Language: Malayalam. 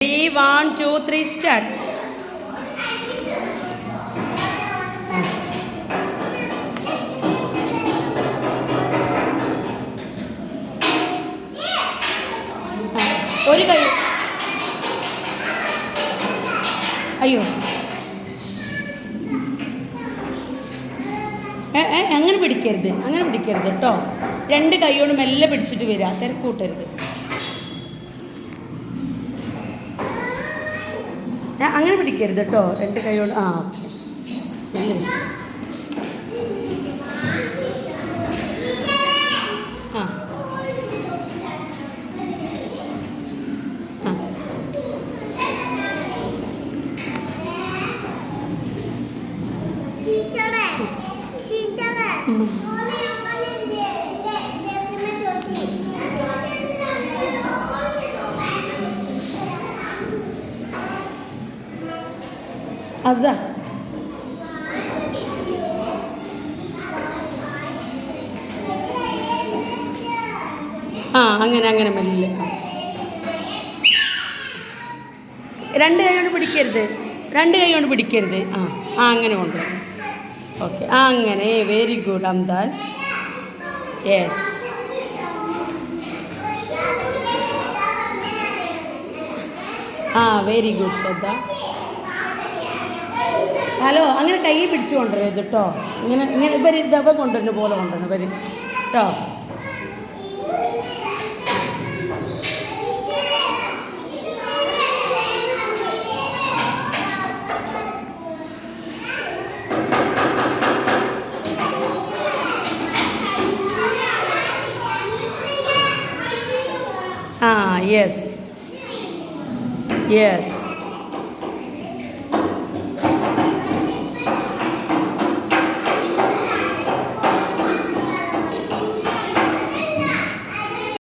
Ready, 1, 2, 3, start. ഒരു കൈ അയ്യോ അങ്ങനെ പിടിക്കരുത് കേട്ടോ. രണ്ട് കൈയോട് മെല്ലെ പിടിച്ചിട്ട് വരിക, തിരക്കൂട്ടരുത്. അങ്ങനെ പിടിക്കരുത് കേട്ടോ, രണ്ട് കൈയോട്. ആ മെല്ലെ ആ അസ അങ്ങനെ മെല്ലെ. രണ്ട് കൈ കൊണ്ട് പിടിക്കരുത്. അങ്ങനെ കൊണ്ട്. ഓക്കെ, അങ്ങനെ. Very good Amdan. Yes. Very good Shraddha. Hello, അങ്ങനെ കൈ പിടിച്ചു കൊണ്ടുവരരുത് കേട്ടോ. ഇങ്ങനെ ഇവർ ദവ കൊണ്ടുവരുന്ന പോലെ കൊണ്ടുവരണം ഇവർ കേട്ടോ. യെസ്.